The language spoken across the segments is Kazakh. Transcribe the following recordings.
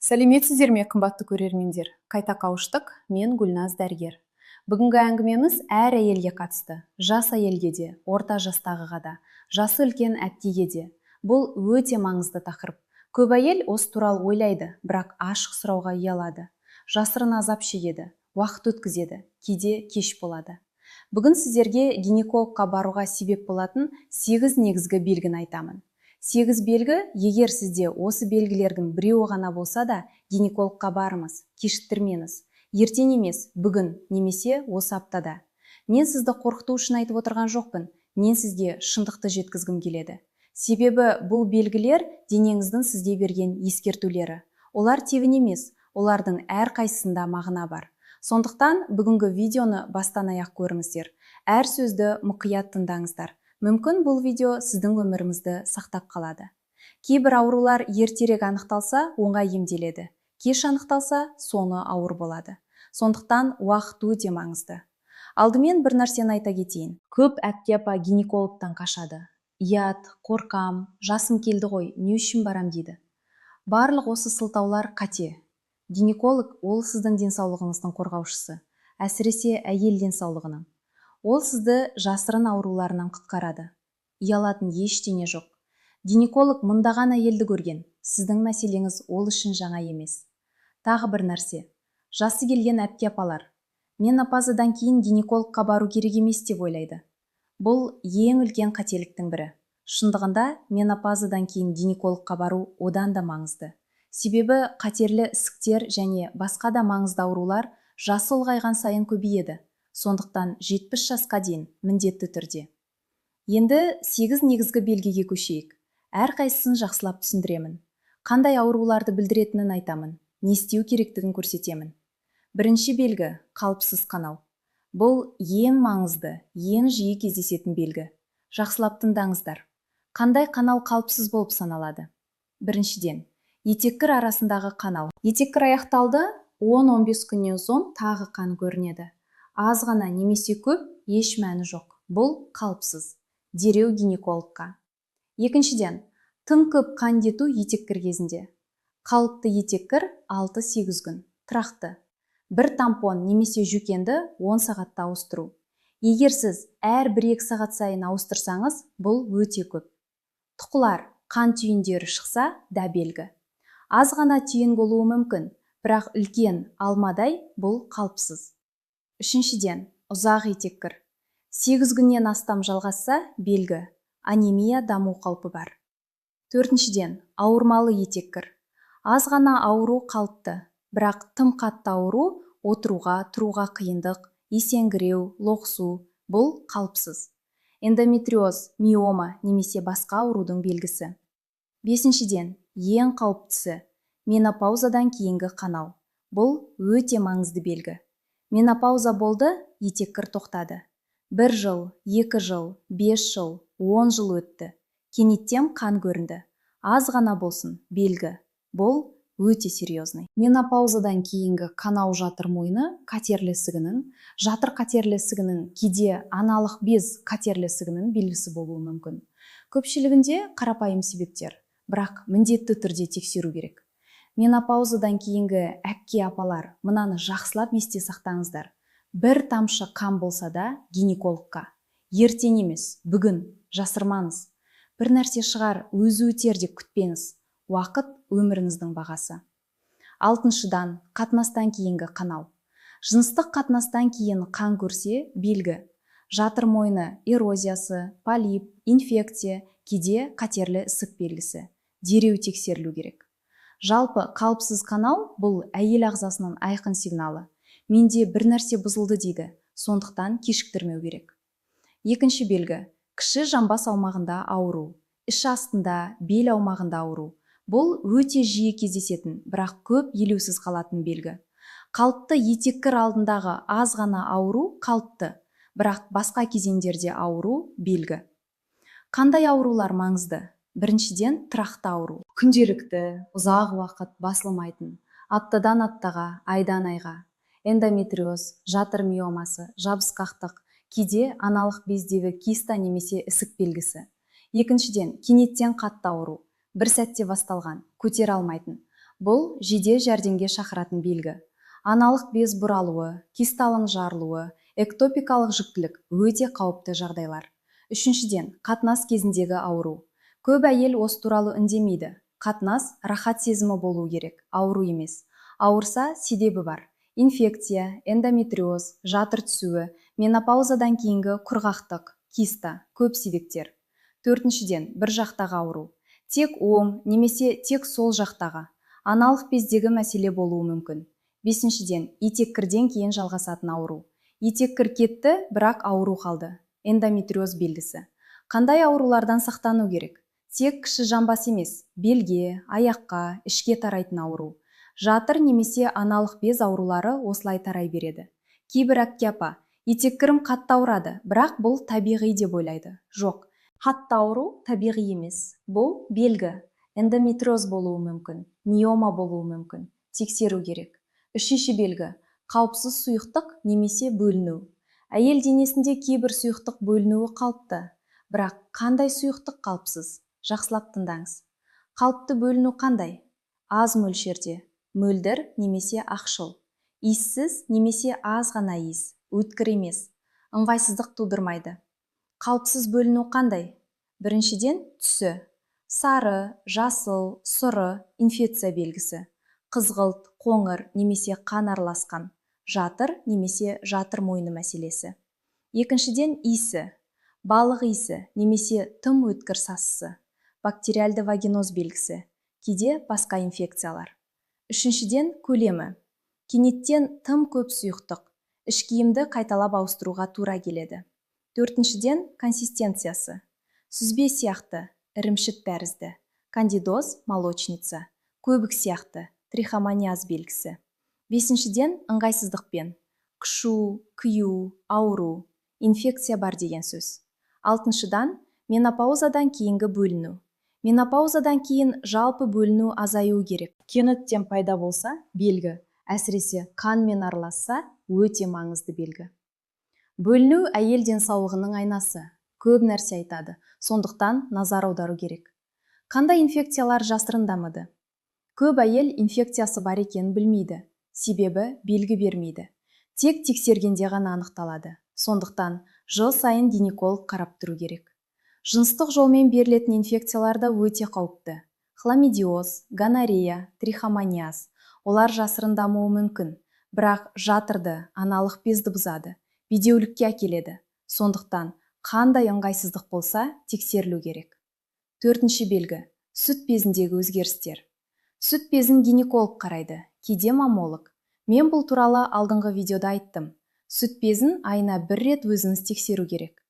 Сәлеметсіздер ме, қымбатты көрермендер? Қайта қауыштық, мен Гүлназ дәрігер. Бүгінгі әңгімеміз әр әйелге қатысты. Жас әйелге де, орта жастағыға да, жасы үлкен әпкеге де. Бұл өте маңызды тақырып. Көп әйел осы туралы ойлайды, бірақ ашық сұрауға ұялады. Жасырын азап шегеді, уақыт өткізеді, кейде кеш болады. Бүгін сіздерге гинекологқа баруға себеп болатын 8 негізгі белгіні айтамын. 8 белгі, егер сізде осы белгілердің біреуі ғана болса да, гинекологқа барыңыз, кешіктірмеңіз. Ертең емес, бүгін немесе осы аптада. Мен сізді қорқыту үшін айтып отырған жоқпын, мен сізге шындықты жеткізгім келеді. Себебі бұл белгілер денеңіздің сізге берген ескертулері. Олар тегін емес, олардың әрқайсысында мағына бар. Сондықтан бүгінгі видеоны бастан аяқ көріңіздер. Әр сөзді мұқият тыңдаңыздар. Мүмкін бұл видео сіздің өміріңізді сақтап қалады. Кейбір аурулар ертерек анықталса, оңай емделеді. Кеш анықталса, соңы ауыр болады. Сондықтан уақыт өте маңызды. Алдымен бір нәрсені айта кетейін. Көп әпке апа гинекологтан қашады. Ұят, қорқам, жасым келді ғой, не үшін барам дейді. Барлық осы сылтаулар қате. Гинеколог ол сіздің денсаулығыңыздың қорғаушысы, әсіресе әйел денсаулығының. Ол сізді жасырын ауруларынан құтқарады. Ұялатын ештеңе жоқ. Гинеколог мыңдаған әйелді көрген. Сіздің мәселеңіз ол үшін жаңа емес. Тағы бір нәрсе. Жасы келген әпке апалар. Менопаузадан кейін гинекологқа бару керек емес деп ойлайды. Бұл ең үлкен қателіктің бірі. Шындығында менопаузадан кейін гинекологқа бару одан да маңызды. Себебі қатерлі ісіктер және басқа да маңызды аурулар жасы ұлғайған сайын көбейеді. Сондықтан 70 жасқа дейін міндетті түрде. Енді 8 негізгі белгіге көшейік. Әрқайсысын жақсылап түсіндіремін. Қандай ауруларды білдіретінін айтамын. Не істеу керектігін көрсетемін. Бірінші белгі – қалыпсыз қанау. Бұл ең маңызды, ең жиі кездесетін белгі. Жақсылап тыңдаңыздар. Қандай қанау қалыпсыз болып саналады? Біріншіден, етеккір арасындағы қанау. Етеккір аяқталды, 10-15 күннен соң тағы қан көрінеді. Аз ғана немесе көп, еш мәні жоқ. Бұл қалыпсыз. Дереу гинекологқа. Екіншіден, тым көп қан кету етеккір кезінде. Қалыпты етеккір 6-8 күн. Тұрақты. Бір тампон немесе жөкенді 10 сағатта ауыстыру. Егер сіз әр 1-2 сағат сайын ауыстырсаңыз, бұл өте көп. Тұқылар, қан түйіндері шықса да белгі. Аз ғана түйін болуы мүмкін, бірақ үлкен алмадай бұл қалыпсыз. Үшіншіден, ұзақ етеккір. 8 күннен астам жалғасса, белгі. Анемия даму қаупі бар. Төртіншіден, ауырмалы етеккір. Аз ғана ауру қалыпты, бірақ тым қатты ауру отыруға, тұруға қиындық, есеңгіреу, лоқсу. Бұл қалыпсыз. Эндометриоз, миома немесе басқа аурудың белгісі. Бесіншіден, ең қауіптісі, менопаузадан кейінгі қанау. Бұл өте маңызды белгі. Менопауза болды, етеккір тоқтады. 1 жыл, 2 жыл, 5 жыл, 10 жыл өтті. Кенеттен қан көрінді. Аз ғана болсын, белгі. Бұл өте серьезный. Менопаузадан кейінгі қанау жатыр мойны қатерлі ісігінің, жатыр қатерлі ісігінің, кейде аналық без қатерлі ісігінің белгісі болуы мүмкін. Көпшілігінде қарапайым себептер, бірақ міндетті түрде тексеру керек. Менопаузадан кейінгі әпке апалар, мынаны жақсылап есте сақтаңыздар. Бір тамшы қан болса да гинекологқа. Ертең емес, бүгін, жасырмаңыз. Бір нәрсе шығар, өзі өтер деп күтпеңіз. Уақыт өміріңіздің бағасы. Алтыншыдан, қатынастан кейінгі қанау. Жыныстық қатынастан кейін қан көрсе, белгі. Жатыр мойны эрозиясы, полип, инфекция, кейде қатерлі ісік белгісі. Дереу тексерілу керек. Жалпы қалыпсыз қанау бұл әйел ағзасының айқын сигналы. Менде бір нәрсе бұзылды дейді, сондықтан кешіктірмеу керек. Екінші белгі – кіші жамбас аумағында ауру, іш астында, бел аумағында ауру. Бұл өте жиі кездесетін, бірақ көп елеусіз қалатын белгі. Қалыпты етеккір алдындағы аз ғана ауру қалыпты, бірақ басқа кезеңдерде ауру белгі. Қандай аурулар маңызды? Біріншіден, тұрақты ауру. Күнделікті, ұзақ уақыт басылмайтын, аптадан аптаға, айдан айға. Эндометриоз, жатыр миомасы, жабысқақтық, кейде аналық бездегі киста немесе ісік белгісі. Екіншіден, кенеттен қатты ауру. бір сәтте басталған, көтер алмайтын. Бұл жедел жәрдемге шақыратын белгі. Аналық без бұралуы, кисталың жарылуы, эктопикалық жүктілік өте қауіпті жағдайлар. Үшіншіден, қатынас кезіндегі ауру. Көп әйел осы туралы үндемейді. Қатынас рахат сезімі болу керек, ауру емес. Ауырса себебі бар. Инфекция, эндометриоз, жатыр түсуі, менопаузадан кейінгі құрғақтық, киста, көп себептер. Төртіншіден, бір жақтағы ауру. Тек оң немесе тек сол жақтағы. Аналық бездегі мәселе болуы мүмкін. Бесіншіден, итеккірден кейін жалғасатын ауру. Итеккір кетті, бірақ ауру қалды. Эндометриоз белгісі. Қандай аурулардан сақтану керек? Тек кіші жамбас емес, белге, аяққа, ішке тарайтын ауру. Жатыр немесе аналық без аурулары осылай тарай береді. Кейбір әпке апа, итеккірім қатты ауырады, бірақ бұл табиғи деп ойлайды. Жоқ, қатты ауру табиғи емес. Бұл белгі. Эндометриоз болуы мүмкін, миома болуы мүмкін. Тексеру керек. Үшінші белгі. Қауіпсіз сұйықтық немесе бөліну. Әйел денесінде кейбір сұйықтық бөлінуі қалыпты. Бірақ қандай сұйықтық қалыпсыз? Жақсылап тыңдаңыз. Қалыпты бөліну қандай? Аз мөлшерде, мөлдір немесе ақшыл. Иіссіз немесе аз ғана иіс, өткір емес. Ыңғайсыздық тудырмайды. Қалыпсыз бөліну қандай? Біріншіден, түсі. Сары, жасыл, сұры, инфекция белгісі. Қызғылт, қоңыр немесе қан араласқан. Жатыр немесе жатыр мойны мәселесі. Екіншіден, иісі. Балық иісі немесе тым өткір сасысы. Бактериалды вагиноз белгісі. Кейде басқа инфекциялар. Үшіншіден, көлемі. Кенеттен тым көп сұйықтық. Іш киімді қайталап ауыстыруға тура келеді. Төртіншіден, консистенциясы. Сүзбе сияқты, ірімшік тәрізді. Кандидоз, молочница. Көбік сияқты, трихомониаз белгісі. Бесіншіден, ыңғайсыздықпен. Қышу, күю, ауру, инфекция бар деген сөз. Алтыншыдан, менопаузадан кейінгі бөліну. Менопаузадан кейін жалпы бөліну азаю керек. Кенеттен пайда болса, белгі. Әсіресе қанмен араласса, өте маңызды белгі. Бөліну әйел денсаулығының айнасы. Көп нәрсе айтады, сондықтан назар аудару керек. Қандай инфекциялар жасырын дамыды? Көп әйел инфекциясы бар екенін білмейді, себебі белгі бермейді. Тек тексергенде ғана анықталады. Сондықтан жыл сайын гинеколог қарап тұру керек. Жыныстық жолмен берілетін инфекциялар да өте қауіпті. Хламидиоз, гонорея, трихомониаз. Олар жасырын дамуы мүмкін, бірақ жатырды, аналық безді бұзады, бедеулікке әкеледі. Сондықтан қандай ыңғайсыздық болса, тексерілу керек. Төртінші белгі. Сүт безіндегі өзгерістер. Сүт безін гинеколог қарайды, кейде маммолог. Мен бұл туралы алдыңғы видеода айттым. Сүт безін айына бір рет өзіңіз тексеру керек.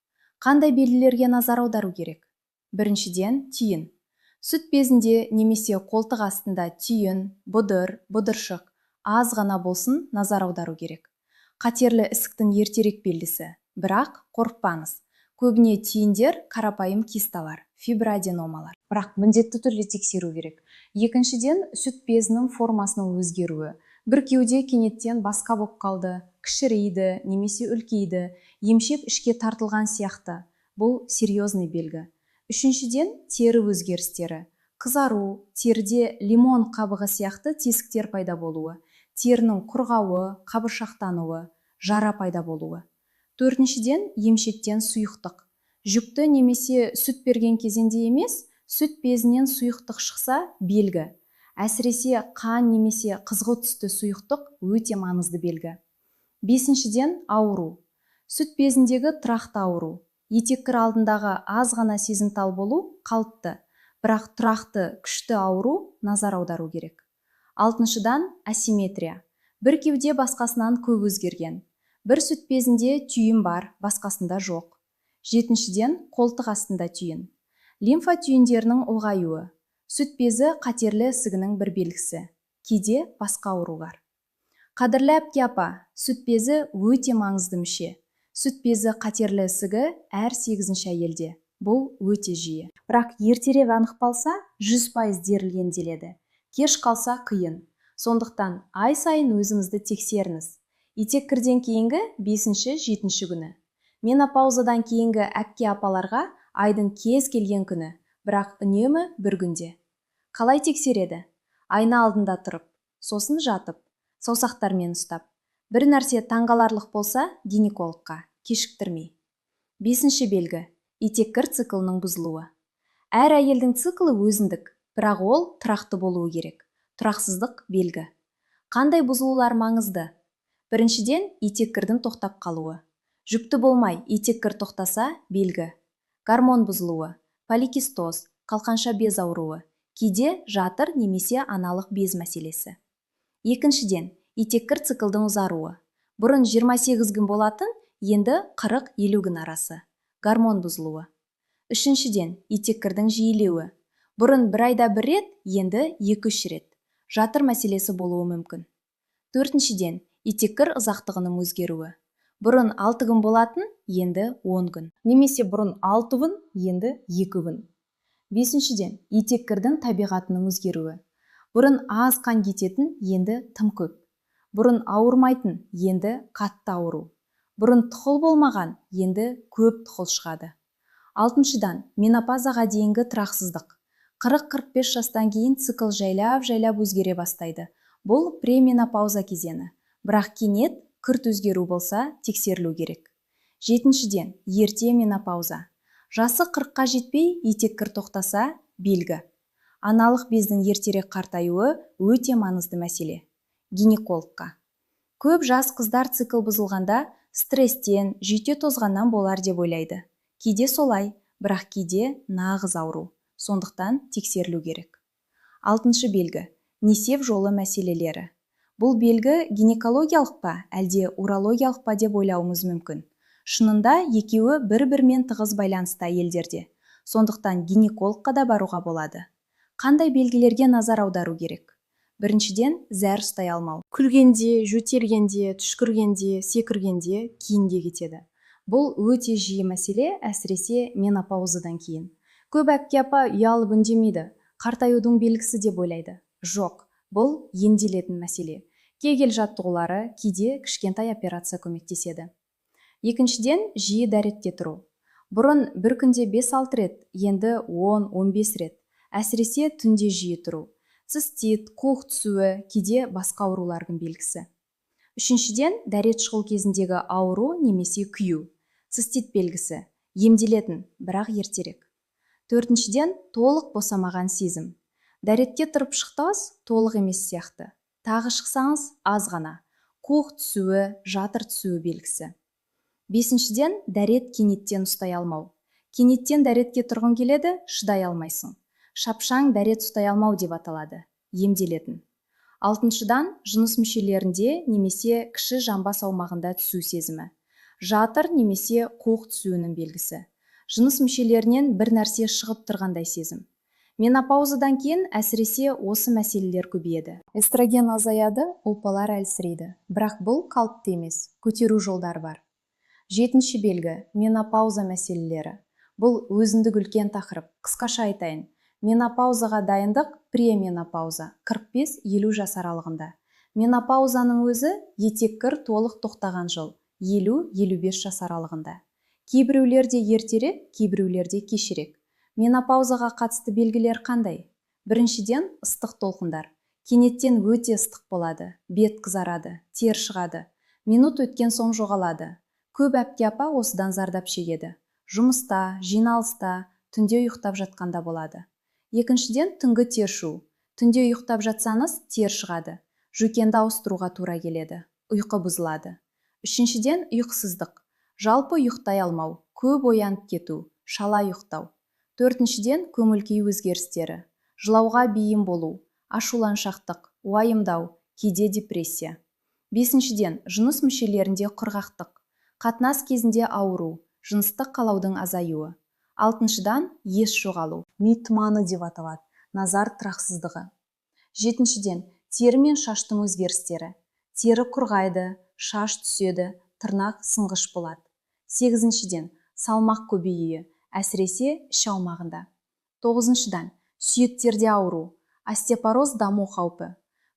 Қандай белгілерге назар аудару керек? Біріншіден, түйін. Сүт безінде немесе қолтық астында түйін, бұдыр, бұдыршық, аз ғана болсын назар аудару керек. Қатерлі ісіктің ертерек белгісі, бірақ қорықпаңыз. Көбіне түйіндер қарапайым кисталар, фиброаденомалар. Бірақ міндетті түрде тексеру керек. Екіншіден, сүт безінің формасының өзгеруі. Бір кеуде кенеттен басқа болып қалды, кішірейді, немесе үлкейді, емшек ішке тартылған сияқты. Бұл серьезный белгі. Үшіншіден, тері өзгерістері. Қызару, теріде лимон қабығы сияқты тесіктер пайда болуы, терінің құрғауы, қабыршақтануы, жара пайда болуы. Төртіншіден, емшектен сұйықтық. Жүкті немесе сүт берген кезінде емес, сүт безінен сұйықтық шықса, белгі. Әсіресе қан немесе қызғылт түсті сұйықтық өте маңызды белгі. Бесіншіден, ауру. Сүт безіндегі тұрақты ауру. Етеккір алдындағы аз ғана сезімтал болу қалыпты, бірақ тұрақты күшті ауру назар аудару керек. Алтыншыдан, асимметрия. Бір кеуде басқасынан көп өзгерген. Бір сүт безінде түйін бар, басқасында жоқ. Жетіншіден, қолтық астында түйін. Лимфа түйіндерінің ұлғаюы. Сүт безі қатерлі ісігінің бір белгісі. Кейде басқа ауру бар. Қадірлі әпке апа, сүт безі өте маңызды мүше. Сүт безі қатерлі ісігі әр 8-ші әйелде. Бұл өте жиі. Бірақ ертерек анықталса 100% дерленделеді. Кеш қалса қиын. Сондықтан ай сайын өзіңізді тексеріңіз. Итеккірден кейінгі 5-7 күні. Менопаузадан кейінгі әпке апаларға айдың кез келген күні, бірақ үнемі бір күнде. Қалай тексереді? айна алдында тұрып, сосын жатып, саусақтармен ұстап. Бір нәрсе таңғаларлық болса, гинекологқа, кешіктірмей. 5-ші белгі, итеккір циклының бұзылуы. Әр әйелдің циклі өзіндік, бірақ ол тұрақты болуы керек. Тұрақсыздық белгі. Қандай бұзылулар маңызды? Біріншіден, итеккірдің тоқтап қалуы. Жүкті болмай, итеккір тоқтаса, белгі. Гормон бұзылуы, поликистоз, қалқанша без ауруы, кейде жатыр немесе аналық без мәселесі. Екіншіден, итеккір циклдың ұзаруы. Бұрын 28 күн болатын, енді 40-50 күн арасы. Гормон бұзылуы. Үшіншіден, итеккірдің жиілеуі. Бұрын 1 айда 1 рет, енді 2-3 рет. Жатыр мәселесі болуы мүмкін. Төртіншіден, итеккір ұзақтығының өзгеруі. Бұрын 6 күн болатын, енді 10 күн. Немесе бұрын 6 күн, енді 2 күн. Бесіншіден, итеккірдің табиғатының өзгеруі. Бұрын аз қан кететін, енді тым көп. Бұрын ауырмайтын, енді қатты ауру. Бұрын тұқыл болмаған, енді көп тұқыл шығады. Алтыншыдан, менопаузаға дейінгі тұрақсыздық. 40-45 жастан кейін цикл жайлап өзгере бастайды. Бұл пременопауза кезеңі. Бірақ кенет күрт өзгеру болса, тексерілу керек. Жетіншіден, ерте менопауза. Жасы 40-қа жетпей, итеккір тоқтаса, белгі. Аналық бездің ертерек қартаюы өте маңызды мәселе. Гинекологқа. Көп жас қыздар цикл бұзылғанда стресстен, жүйте тозғаннан болар деп ойлайды. Кейде солай, бірақ кейде нағыз ауру. Сондықтан тексерілу керек. 6-шы белгі. Несеп жолы мәселелері. Бұл белгі гинекологиялық па, әлде урологиялық па деп ойлауымыз мүмкін. Шынында екеуі бір-бірімен тығыз байланысты әйелдерде. Сондықтан гинекологқа да баруға болады. Қандай белгілерге назар аудару керек? Біріншіден, зәр ұстай алмау. Күлгенде, жөтелгенде, түшкіргенде, секіргенде кейінге кетеді. Бұл өте жиі мәселе, әсіресе менопаузадан кейін. Көп әпке апа ұялып үндемейді, қартаюдың белгісі деп ойлайды. Жоқ, бұл емделетін мәселе. Кегел жаттығулары кейде кішкентай операция көмектеседі. Екіншіден, жиі дәретте тұру. Бұрын бір күнде 5-6 рет, енді 10-15 рет. Әсіресе түнде жиі тұру. Цистит, қуық түсуі, кейде басқа аурулардың белгісі. Үшіншіден, дәрет шығу кезіндегі ауру немесе күйу. Цистит белгісі. Емделетін, бірақ ертерек. Төртіншіден, толық босамаған сезім. Дәретте тұрып шықтыңыз, толық емес сияқты. Тағы шықсаңыз, аз ғана. Қуық түсуі, жатыр түсуі белгісі. Бесіншіден, дәрет кенеттен ұстай алмау. Кенеттен дәретке тұрғың келеді, шыдай алмайсың. Шапшаң дәрет ұстай алмау деп аталады. Емделетін. Алтыншыдан, жыныс мүшелерінде немесе кіші жамбас аумағында түсу сезімі. Жатыр немесе қуық түсуінің белгісі. Жыныс мүшелерінен бір нәрсе шығып тұрғандай сезім. Менопаузадан кейін әсіресе осы мәселелер көбейеді. Эстроген азаяды, ұлпалар әлсірейді. Бірақ бұл қалыпты емес, көтеру жолдары бар. 7-ші белгі, менопауза мәселелері. Бұл өзіндік үлкен тақырып. Қысқаша айтайын. Менопаузаға дайындық пременопауза 45-50 жас аралығында. Менопаузаның өзі етеккір толық тоқтаған жыл 50-55 жас аралығында. Кейбіреулерде ертерек, кейбіреулерде кешірек. Менопаузаға қатысты белгілер қандай? Біріншіден, ыстық толқындар. Кенеттен өте ыстық болады, бет қызарады, тер шығады. Минут өткен соң жоғалады. Көп әпке апа осыдан зардап шегеді. Жұмыста, жиналыста, түнде ұйықтап жатқанда болады. Екіншіден, түнгі тершу. Түнде ұйықтап жатсаңыз, тер шығады. Жөкенді ауыстыруға тура келеді. Ұйқы бұзылады. Үшіншіден, ұйқысыздық. Жалпы ұйықтай алмау, көп оянып кету, шала ұйықтау. Төртіншіден, көңіл-күй өзгерістері. Жылауға бейім болу, ашуланшақтық, уайымдау, кейде депрессия. Бесіншіден, жыныс мүшелерінде құрғақтық. Қатынас кезінде ауру, жыныстық қалаудың азаюы. Алтыншыдан, ес жоғалу, ми тұманы деп аталады, назар тұрақсыздығы. Жетіншіден, тері мен шаштың өзгерістері. Тері құрғайды, шаш түседі, тырнақ сынғыш болады. Сегізіншіден, салмақ көбеюі, әсіресе іш аумағында. Тоғызыншыдан, сүйектерде ауру, остеопороз даму қаупі.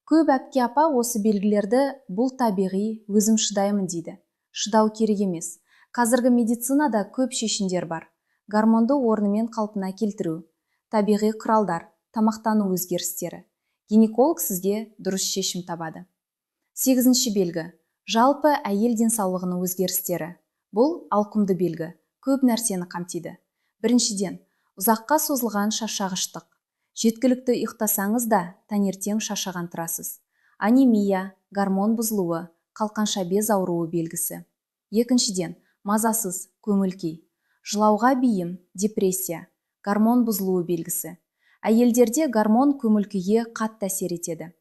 Көп әпке апа осы белгілерді бұл табиғи, өзім шыдаймын дейді. Шыдау керек емес. Қазіргі медицинада көп шешімдер бар. Гормонды орнымен қалпына келтіру, табиғи құралдар, тамақтану өзгерістері. Гинеколог сізге дұрыс шешім табады. 8-ші белгі. Жалпы әйел денсаулығының өзгерістері. Бұл ауқымды белгі, көп нәрсені қамтиды. Біріншіден, ұзаққа созылған шаршағыштық. Жеткілікті ұйықтасаңыз да, таңертең шаршаған тұрасыз. Анемия, гормон бұзылуы, қалқанша без ауруы белгісі. Екіншіден, мазасыз, көңіл-күй. Жылауға бейім, депрессия, гормон бұзылуы белгісі. Әйелдерде гормон көңіл-күйге қатты әсер етеді.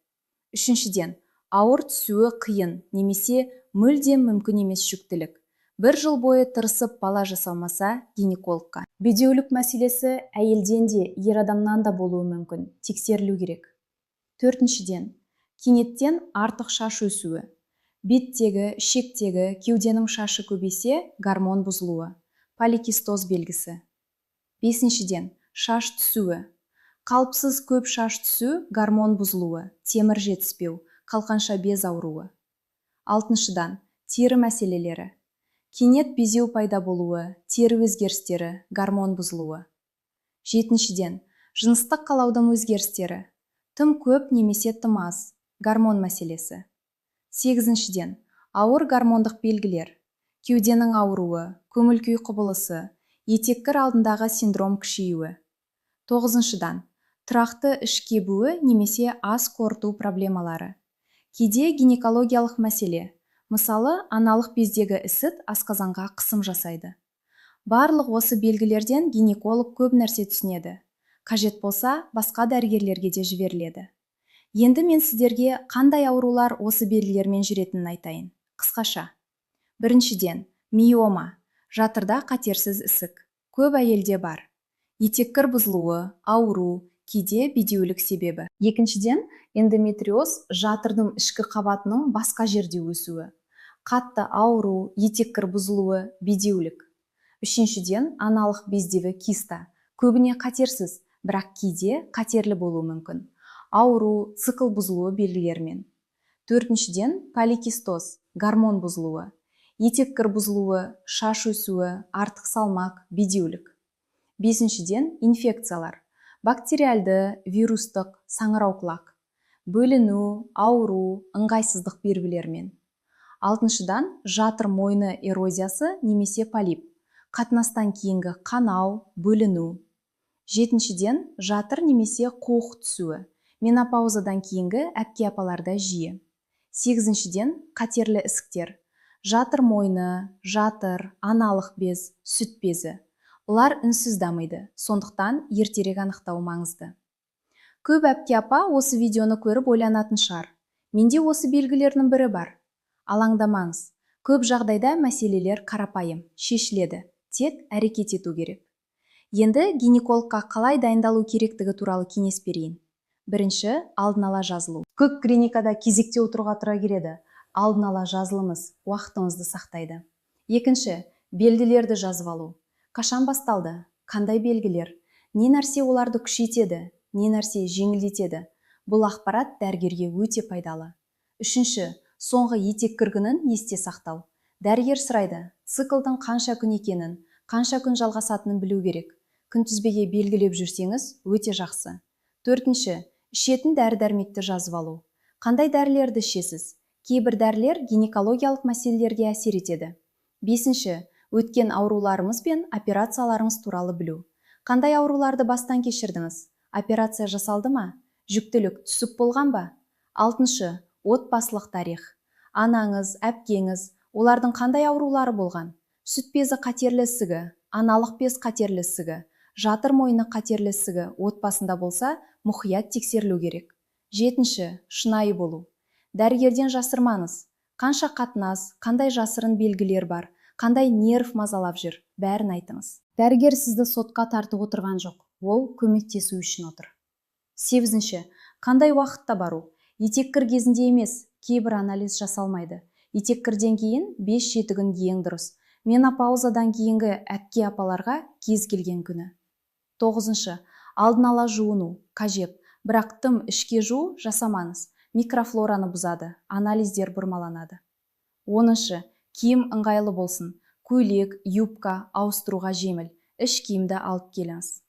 Үшіншіден, ауыр түсуі қиын, немесе мүлдем мүмкін емес жүктілік. 1 жыл бойы тырысып бала жасалмаса гинекологқа. Бедеулік мәселесі әйелден де, ер адамнан да болуы мүмкін, тексерілу керек. Төртіншіден, кенеттен артық шаш өсуі. Беттегі, ішектегі, кеуденің шашы көбейсе, гормон бұзылуы. Поликистоз белгісі. Бесіншіден, шаш түсуі. Қалыпсыз көп шаш түсу, гормон бұзылуы, темір жетіспеу, қалқанша без ауруы. Алтыншыдан, тері мәселелері. Кенет безеу пайда болуы, тері өзгерістері, гормон бұзылуы. Жетіншіден, жыныстық қалаудың өзгерістері. Тым көп немесе тым аз, гормон мәселесі. Сегізіншіден, ауыр гормондық белгілер. Кеуденің ауруы, көңіл-күй құбылысы, етеккір алдындағы синдром күшеюі. Тоғызыншыдан, тұрақты іш кебуі немесе ас қорыту проблемалары. Кейде гинекологиялық мәселе. Мысалы, аналық бездегі ісік асқазанға қысым жасайды. Барлық осы белгілерден гинеколог көп нәрсе түсінеді. Қажет болса, басқа дәрігерлерге де жіберіледі. Енді мен сіздерге қандай аурулар осы белгілермен жүретінін айтайын. Қысқаша. Біріншіден, миома, жатырда қатерсіз ісік. Көп әйелде бар. Етеккір бұзылуы, ауру, кейде бедеулік себебі. Екіншіден, эндометриоз, жатырдың ішкі қабатының басқа жерде өсуі. Қатты ауру, етеккір бұзылуы, бедеулік. Үшіншіден, аналық бездегі киста. Көбіне қатерсіз, бірақ кейде қатерлі болуы мүмкін. Ауру, цикл бұзылуы белгілермен. Төртіншіден, поликистоз, гормон бұзылуы. Етеккір бұзылуы, шаш өсуі, артық салмақ, бедеулік. Бесіншіден, инфекциялар. Бактериалды, вирустық, саңырауқұлақ. Бөліну, ауру, ыңғайсыздық белгілермен. Алтыншыдан, жатыр мойны эрозиясы немесе полип. Қатынастан кейінгі қанау, бөліну. Жетіншіден, жатыр немесе қуық түсуі. Менопаузадан кейінгі әпке апаларда жиі. Сегізіншіден, қатерлі ісіктер. Жатыр мойны, жатыр, аналық без, сүт безі. Бұлар үнсіз дамиды, сондықтан ертерек анықтау маңызды. Көп әпке апа осы видеоны көріп ойланатын шығар. Менде осы белгілерінің бірі бар. Алаңдамаңыз. Көп жағдайда мәселелер қарапайым, шешіледі, тек әрекет ету керек. Енді гинекологқа қалай дайындалу керектігі туралы кеңес берейін. Бірінші, алдын ала жазылу. Көп клиникада кезекте отыруға тура келеді. Алдын ала жазылыңыз, уақытыңызды сақтайды. Екінші, белгілерді жазып алу. Қашан басталды? Қандай белгілер? Не нәрсе оларды күшейтеді? Не нәрсе жеңілдетеді? Бұл ақпарат дәрігерге өте пайдалы. Үшінші, соңғы етеккір күнін есте сақтау. Дәрігер сұрайды, циклдың қанша күн екенін, қанша күн жалғасатынын білу керек. Күнтізбеге белгілеп жүрсеңіз, өте жақсы. Төртінші, ішетін дәрі-дәрмекті жазып алу. Қандай дәрілерді ішесіз? Кейбір дәрілер гинекологиялық мәселелерге әсер етеді. Бесінші, өткен ауруларымыз бен операцияларыңыз туралы білу. Қандай ауруларды бастан кешірдіңіз? Операция жасалды ма? Жүктілік түсіп болған ба? Алтыншы, отбасылық тарих. Анаңыз, әпкеңіз, олардың қандай аурулары болған? Сүт безі қатерлі ісігі, аналық без қатерлі ісігі, жатыр мойны қатерлі ісігі отбасында болса, мұқият тексерілу керек. Жетінші, шынайы болу. Дәрігерден жасырмаңыз. Қанша қатынас, қандай жасырын белгілер бар, қандай нерв мазалап жүр, бәрін айтыңыз. Дәрігер сізді сотқа тартып отырған жоқ, ол көмектесу үшін отыр. Сегізінші, қандай уақытта бару? Етеккір кезінде емес, кейбір анализ жасалмайды. Етеккірден кейін 5-7 күн ең дұрыс. Менопаузадан кейінгі әпке апаларға кез келген күні. Тоғызыншы, алдын ала жуыну, қажет, бірақ тым ішке жуу жасамаңыз. Микрофлораны бұзады, анализдер бұрмаланады. Оныншы, киім ыңғайлы болсын. Көйлек, юбка ауыстыруға жеңіл, іш киімді алып келіңіз.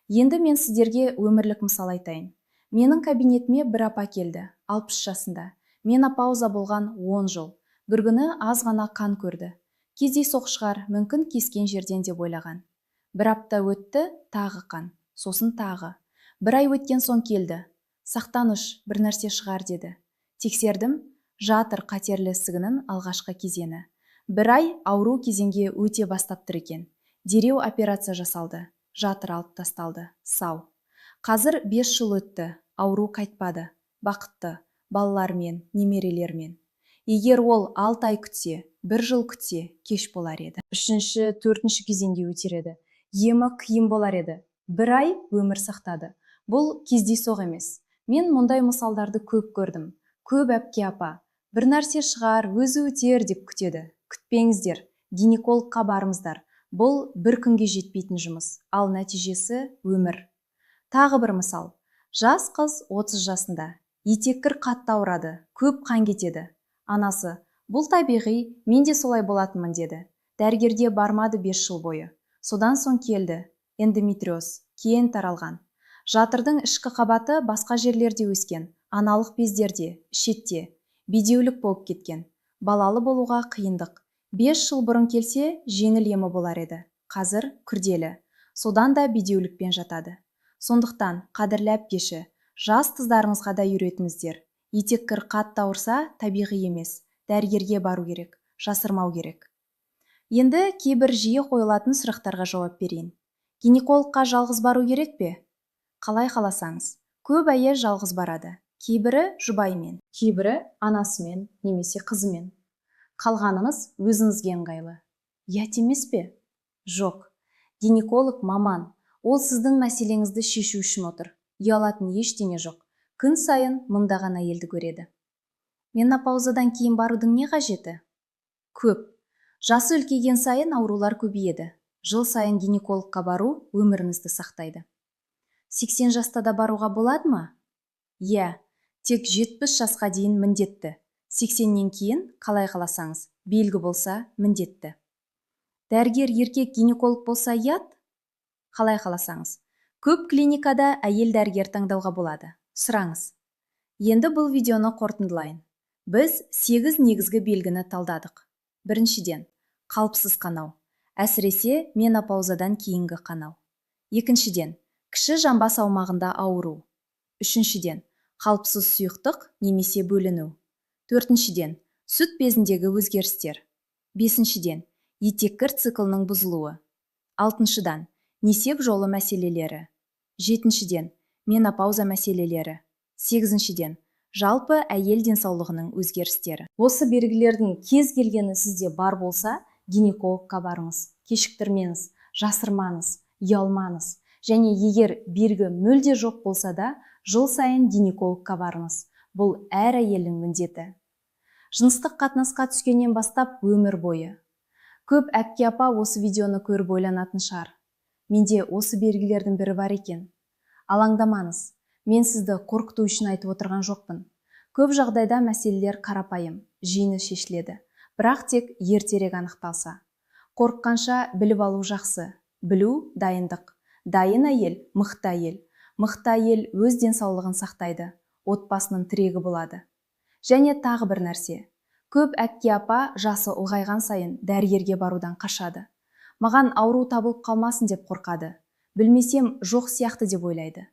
Енді мен сіздерге өмірлік мысал айтайын. Менің кабинетіме бір апа келді, 60 жасында. Менопауза болған 10 жыл. Бір күні аз ғана қан көрді. Кездейсоқ шығар, мүмкін кескен жерден деп ойлаған. Бір апта өтті, тағы қан, сосын тағы. Бір ай өткен соң келді. Сақтаныш, бір нәрсе шығар деді. Тексердім, жатыр қатерлі ісігінің алғашқы кезеңі. Бір ай ауру кезеңге өте бастап тұр екен. Дереу операция жасалды. Жатыр алып тасталды. Сау. Қазір 5 жыл өтті. Ауру қайтпады. Бақытты. Балалармен, немерелермен. Егер ол 6 ай күтсе, 1 жыл күтсе, кеш болар еді. 3-ші, 4-ші кезеңге өтер еді. Емі қиын болар еді. 1 ай өмір сақтады. Бұл кездейсоқ емес. Мен мұндай мысалдарды көп көрдім. Көп әпке апа. Бір нәрсе шығар, өзі өтер деп күтеді. Күтпеңіздер. Гинекологқа барыңыздар. Бұл бір күнге жетпейтін жұмыс. Ал нәтижесі өмір. Тағы бір мысал. Жас қыз 30 жасында. Етеккір қатты ауырады. Көп қан кетеді. Анасы, бұл табиғи, мен де солай болатынмын деді. Дәрігерге бармады 5 жыл бойы. Содан соң келді. Эндометриоз. Кейін таралған. Жатырдың ішкі қабаты басқа жерлерде өскен. Аналық бездерде, ішекте. Бедеулік болып кеткен. Балалы болуға қиындық. 5 жыл бұрын келсе, жеңіл емі болар еді. Қазір күрделі. Содан да бедеулікпен жатады. Сондықтан, қадірлі әпкеші, жас қыздарыңызға да үйретіңіздер. Етеккір қатты ауырса, табиғи емес. Дәрігерге бару керек, жасырмау керек. Енді кейбір жиі қойылатын сұрақтарға жауап берейін. Гинекологқа жалғыз бару керек пе? Қалай қаласаңыз. Көп әйел жалғыз барады. Кейбірі жұбайымен, кейбірі анасымен, немесе қызымен. Қалғаныңыз өзіңізге ыңғайлы. Ұят емес пе? Жоқ. Гинеколог маман. Ол сіздің мәселеңізді шешу үшін отыр. Ұялатын ештеңе жоқ. Күн сайын мыңдаған әйелді көреді. Менопаузадан кейін барудың не қажеті? Көп. Жасы үлкейген сайын аурулар көбейеді. Жыл сайын гинекологқа бару өміріңізді сақтайды. 80 жаста да баруға болады ма? Иә, тек 70 жасқа дейін міндетті. 80-нен кейін қалай қаласаңыз, белгі болса міндетті. Дәрігер еркек гинеколог болса ұят? Қалай қаласаңыз. Көп клиникада әйел дәрігер таңдауға болады. Сұраңыз. Енді бұл видеоны қорытындылайын. Біз 8 негізгі белгіні талдадық. Біріншіден, қалыпсыз қанау. Әсіресе менопаузадан кейінгі қанау. Екіншіден, кіші жамбас аумағында ауру. Үшіншіден, қалыпсыз сұйықтық немесе бөліну. Төртіншіден, сүт безіндегі өзгерістер. Бесіншіден, етеккір циклының бұзылуы. Алтыншыдан, несеп жолы мәселелері. Жетіншіден, менопауза мәселелері. Сегізіншіден, жалпы әйел денсаулығының өзгерістері. Осы белгілердің кез келгені сізде бар болса, гинекологқа барыңыз. Кешіктірмеңіз, жасырмаңыз, ұялмаңыз. Және егер белгі мүлде жоқ болса да, жыл сайын гинекологқа барыңыз. Бұл әр әйелдің міндеті. Жыныстық қатынасқа түскеннен бастап өмір бойы. Көп әпке апа осы видеоны көріп ойланатын шығар. Менде осы белгілердің бірі бар екен. Алаңдамаңыз. Мен сізді қорқыту үшін айтып отырған жоқпын. Көп жағдайда мәселелер қарапайым, жеңіл шешіледі. Бірақ тек ертерек анықталса. Қорыққанша біліп алу жақсы. Білу дайындық. Дайын әйел мықты әйел. Мықты әйел өз денсаулығын сақтайды. Отбасының тірегі болады. Және тағы бір нәрсе. Көп әпке апа жасы ұлғайған сайын дәрігерге барудан қашады. Маған ауру табылып қалмасын деп қорқады. Білмесем жоқ сияқты деп ойлайды.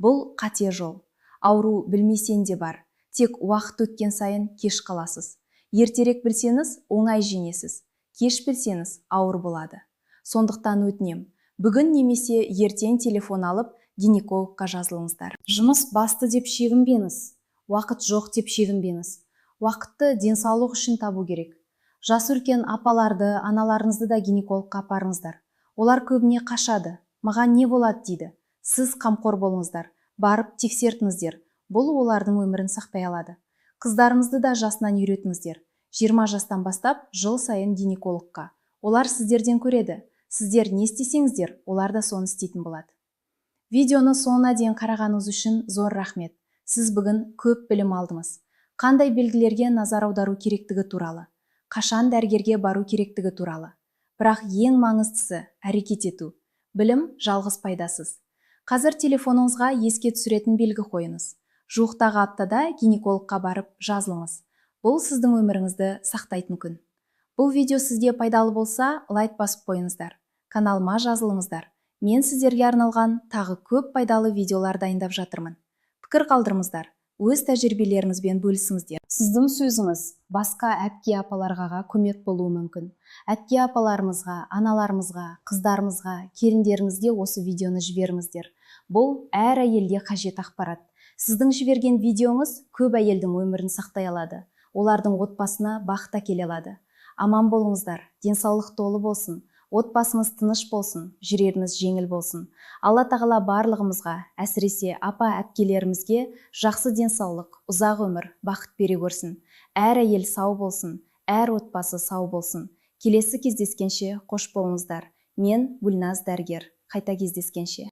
Бұл қате жол. Ауру білмесен де бар. Тек уақыт өткен сайын кеш қаласыз. Ертерек білсеңіз, оңай жеңесіз. Кеш білсеңіз, ауыр болады. Сондықтан өтінем. Бүгін немесе ертең телефон алып, гинекологқа жазылыңыздар. Жұмыс басты деп шегінбеңіз. Уақыт жоқ деп шегінбеңіз. Уақытты денсаулық үшін табу керек. Жасы үлкен апаларды, аналарыңызды да гинекологқа апарыңыздар. Олар көбіне қашады. Маған не болады дейді. Сіз қамқор болыңыздар. Барып тексертіңіздер. Бұл олардың өмірін сақтай алады. Қыздарыңызды да жасынан үйретіңіздер. 20 жастан бастап жыл сайын гинекологқа. Олар сіздерден көреді. Сіздер не істесеңіздер, олар да соны істейтін болады. Видеоны соңына дейін қарағаныңыз үшін зор рахмет. Сіз бүгін көп білім алдыңыз. Қандай белгілерге назар аудару керектігі туралы, қашан дәрігерге бару керектігі туралы. Бірақ ең маңыздысы әрекет ету. Білім жалғыз пайдасыз. Қазір телефоныңызға еске түсіретін белгі қойыңыз. Жуықтағы аптада гинекологқа барып жазылыңыз. Бұл сіздің өміріңізді сақтайтын күн. Бұл видео сізге пайдалы болса, лайк басып қойыңыздар. Каналыма жазылыңыздар. Мен сіздерге арналған тағы көп пайдалы видеолар дайындап жатырмын. Пікір қалдырыңыздар. Өз тәжірибелеріңізбен бөлісіңіздер. Сіздің сөзіңіз басқа әпке апаларға көмек болуы мүмкін. Әпке апаларымызға, аналарымызға, қыздарымызға, келіндеріңізге осы видеоны жіберіңіздер. Бұл әр әйелге қажет ақпарат. Сіздің жіберген видеоңыз көп әйелдің өмірін сақтай алады. Олардың отбасына бақыт әкеле алады. Аман болыңыздар, денсаулық толы болсын. Отбасымыз тыныш болсын, жүреріміз жеңіл болсын. Алла тағала барлығымызға, әсіресе апа әпкелерімізге жақсы денсаулық, ұзақ өмір, бақыт бере көрсін. Әр әйел сау болсын, әр отбасы сау болсын. Келесі кездескенше қош болыңыздар. Мен Гүлназ дәрігер. Қайта кездескенше.